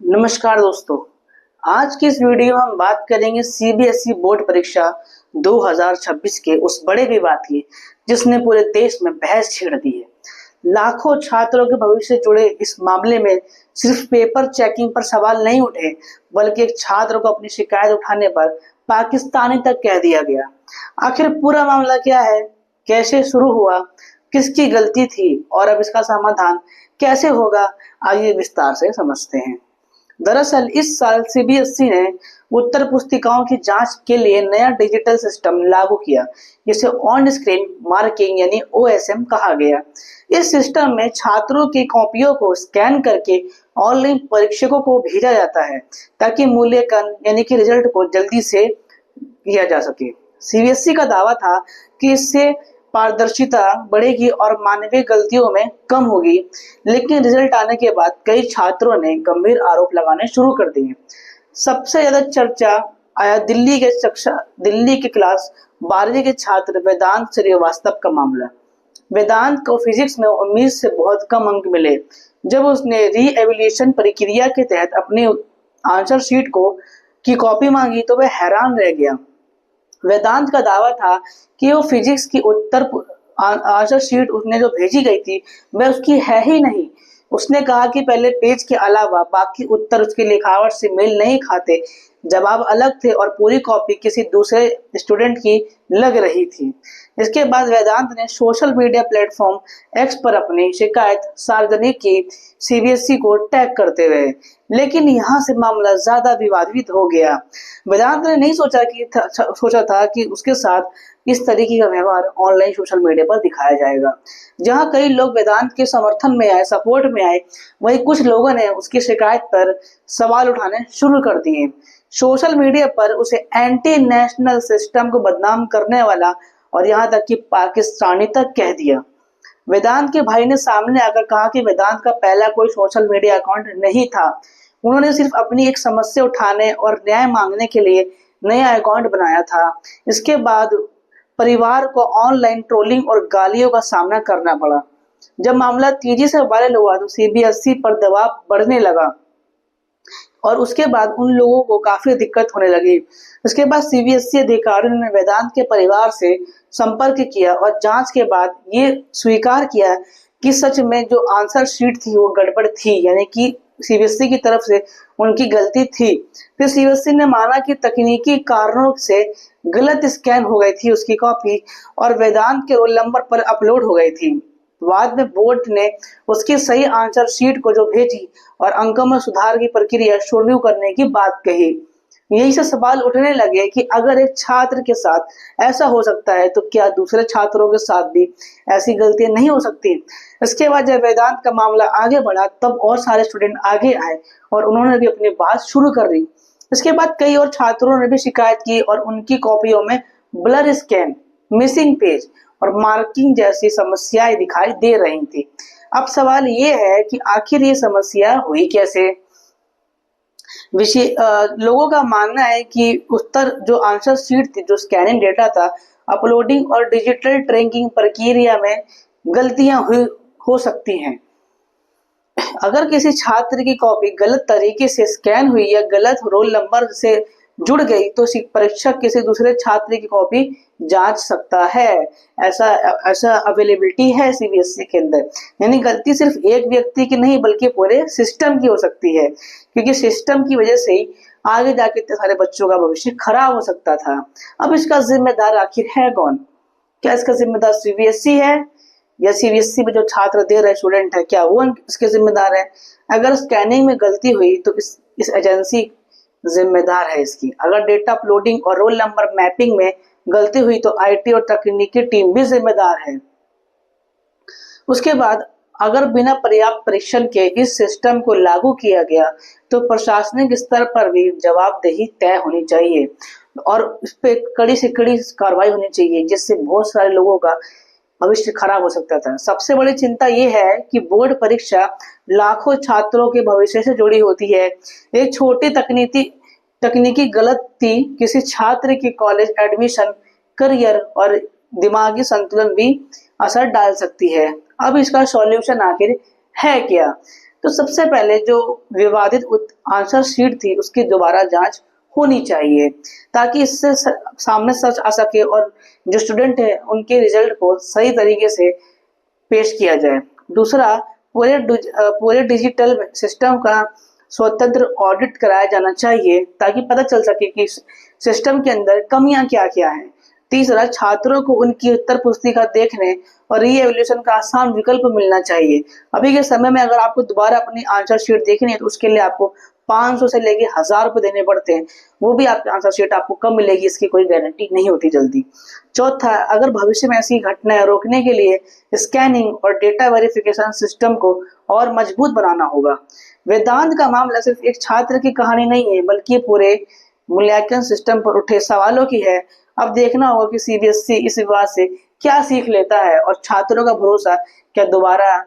नमस्कार दोस्तों। आज की इस वीडियो में हम बात करेंगे सीबीएसई बोर्ड परीक्षा 2026 के उस बड़े विवाद की जिसने पूरे देश में बहस छेड़ दी है। लाखों छात्रों के भविष्य से जुड़े इस मामले में सिर्फ पेपर चेकिंग पर सवाल नहीं उठे, बल्कि एक छात्र को अपनी शिकायत उठाने पर पाकिस्तानी तक कह दिया गया। आखिर पूरा मामला क्या है, कैसे शुरू हुआ, किसकी गलती थी और अब इसका समाधान कैसे होगा, आइए विस्तार से समझते हैं। दरअसल इस साल सीबीएसई ने उत्तर पुस्तिकाओं की जांच के लिए नया डिजिटल सिस्टम लागू किया, जिसे ऑन स्क्रीन मार्किंग यानी ओएसएम कहा गया। इस सिस्टम में छात्रों की कॉपियों को स्कैन करके ऑनलाइन परीक्षकों को भेजा जाता है, ताकि मूल्यांकन यानी कि रिजल्ट को जल्दी से किया जा सके। सीबीएसई का दावा था कि इससे पारदर्शिता बढ़ेगी और मानवीय गलतियों में कम होगी, लेकिन रिजल्ट आने के बाद कई छात्रों ने गंभीर आरोप लगाने शुरू कर दिए। सबसे ज्यादा चर्चा आया दिल्ली के क्लास 12वीं के छात्र वेदांत श्रीवास्तव का मामला। वेदांत को फिजिक्स में उम्मीद से बहुत कम अंक मिले। जब उसने रीएवल्यूएशन प्रक्रिया के तहत अपनी आंसर शीट की कॉपी मांगी तो वह हैरान रह गया। वेदांत का दावा था कि वो फिजिक्स की आंसर शीट उसने जो भेजी गई थी वह उसकी है ही नहीं। उसने कहा कि पहले पेज के अलावा बाकी उत्तर उसकी लिखावट से मेल नहीं खाते, जवाब अलग थे और पूरी कॉपी किसी दूसरे स्टूडेंट की लग रही थी। इसके बाद वेदांत ने सोशल मीडिया प्लेटफॉर्म एक्स पर अपनी शिकायत सार्वजनिक की, सीबीएसई को टैग करते हुए। लेकिन यहाँ से मामला ज्यादा विवादित हो गया। वेदांत ने नहीं सोचा था कि उसके साथ इस तरीके का व्यवहार ऑनलाइन सोशल मीडिया पर दिखाया जाएगा। जहाँ कई लोग वेदांत के समर्थन में आए, सपोर्ट में आए, वहीं कुछ लोगों ने उसकी शिकायत पर सवाल उठाने शुरू कर दिए। सोशल मीडिया पर उसे एंटी नेशनल सिस्टम को बदनाम करने वाला और यहाँ तक कि पाकिस्तानी तक कह दिया। वेदांत के भाई ने सामने आकर कहा कि वेदांत का पहला कोई सोशल मीडिया अकाउंट नहीं था। उन्होंने सिर्फ अपनी एक समस्या उठाने और न्याय मांगने के लिए नया अकाउंट बनाया था। इसके बाद परिवार को ऑनलाइन ट्रोलिंग और गालियों का सामना करना पड़ा। जब मामला तेजी से वायरल हुआ तो सीबीएसई पर दबाव बढ़ने लगा और उसके बाद उन लोगों को काफी दिक्कत होने लगी। इसके बाद सीबीएसई अधिकारियों ने वेदांत के परिवार से संपर्क किया और जांच के बाद ये स्वीकार किया कि सच में जो आंसर शीट थी वो गड़बड़ थी, यानी कि सीबीएसई की तरफ से उनकी गलती थी। फिर सीबीएसई ने माना कि तकनीकी कारणों से गलत स्कैन हो गई थी उसकी कॉपी और वेदांत के रोल नंबर पर अपलोड हो गई थी। बाद में बोर्ड ने उसकी सही आंसर शीट को जो भेजी और अंकों में सुधार की प्रक्रिया शुरू करने की बात कही। यही से सवाल उठने लगे कि अगर एक छात्र के साथ ऐसा हो सकता है तो क्या दूसरे छात्रों के साथ भी ऐसी गलतियां नहीं हो सकती। इसके बाद जब वेदांत का मामला आगे बढ़ा तब और सारे स्टूडेंट आगे आए और उन्होंने भी अपनी बात शुरू कर दी। इसके बाद कई और छात्रों ने भी शिकायत की और उनकी कॉपियों में ब्लर स्कैन, मिसिंग पेज और मार्किंग जैसी समस्याएं दिखाई दे रही थी। अब सवाल ये है कि आखिर ये समस्या हुई कैसे। लोगों का मानना है कि उत्तर जो आंसर शीट थी, जो स्कैनिंग डेटा था, अपलोडिंग और डिजिटल ट्रैकिंग प्रक्रिया में गलतियां हो सकती हैं। अगर किसी छात्र की कॉपी गलत तरीके से स्कैन हुई या गलत रोल नंबर से जुड़ गई तो परीक्षक किसी दूसरे छात्र की कॉपी जांच सकता है। ऐसा अवेलेबिलिटी है सीबीएसई के अंदर। यानी गलती सिर्फ एक व्यक्ति की नहीं बल्कि पूरे सिस्टम की हो सकती है, क्योंकि सिस्टम की वजह से ही आगे जाके इतने सारे बच्चों का भविष्य खराब हो सकता था। अब इसका जिम्मेदार आखिर है कौन? क्या इसका जिम्मेदार सीबीएसई है या सीबीएसई में जो छात्र दे रहे स्टूडेंट है, क्या वो इसके जिम्मेदार है? अगर स्कैनिंग में गलती हुई तो इस एजेंसी जिम्मेदार है इसकी। अगर डेटा अपलोडिंग और रोल नंबर मैपिंग में गलती हुई तो आईटी और तकनीकी टीम भी जिम्मेदार है। उसके बाद अगर बिना पर्याप्त परीक्षण के इस सिस्टम को लागू किया गया तो प्रशासनिक स्तर पर भी जवाबदेही तय होनी चाहिए और इस पे कड़ी से कड़ी कार्रवाई होनी चाहिए, जिससे बहुत सारे लोगों का भविष्य खराब हो सकता था। सबसे बड़ी चिंता यह है कि बोर्ड परीक्षा लाखों छात्रों के भविष्य से जुड़ी होती है। एक छोटी तकनीकी गलती किसी छात्र की कॉलेज एडमिशन, करियर और दिमागी संतुलन भी असर डाल सकती है। अब इसका सॉल्यूशन आखिर है क्या? तो सबसे पहले जो विवादित आंसर शीट थी उसकी दोबारा जांच होनी चाहिए, ताकि इससे सामने सच आ सके और जो स्टूडेंट है उनके रिजल्ट को सही तरीके से पेश किया जाए। दूसरा, पूरे डिजिटल सिस्टम का स्वतंत्र ऑडिट कराया जाना चाहिए, ताकि पता चल सके कि सिस्टम के अंदर कमियां क्या-क्या हैं। तीसरा, छात्रों को उनकी उत्तर पुस्तिका देखने और री-एवल्यूशन का आसान विकल्प मिलना चाहिए। अभी के समय में अगर आपको दोबारा अपनी आंसर शीट देखनी है तो उसके लिए आपको 500 से लेके 1000 रुपए देने पड़ते हैं। वो भी आपकी आंसर शीट आपको कब मिलेगी इसकी कोई गारंटी नहीं होती जल्दी। चौथा, अगर भविष्य में ऐसी घटनाएं रोकने के लिए स्कैनिंग और डेटा वेरिफिकेशन सिस्टम को और मजबूत बनाना होगा। वेदांत का मामला सिर्फ एक छात्र की कहानी नहीं है, बल्कि पूरे मूल्यांकन सिस्टम पर उठे सवालों की है। अब देखना होगा कि सीबीएसई इस विवाद से क्या सीख लेता है और छात्रों का भरोसा क्या दोबारा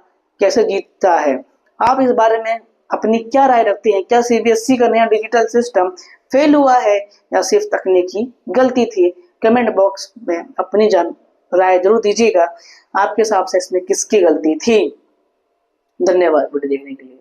कैसे जीतता है। आप इस बारे में अपनी क्या राय रखते हैं? क्या सीबीएसई का नया डिजिटल सिस्टम फेल हुआ है या सिर्फ तकनीकी गलती थी? कमेंट बॉक्स में अपनी राय जरूर दीजिएगा। आपके हिसाब से इसमें किसकी गलती थी? धन्यवाद वीडियो देखने के लिए।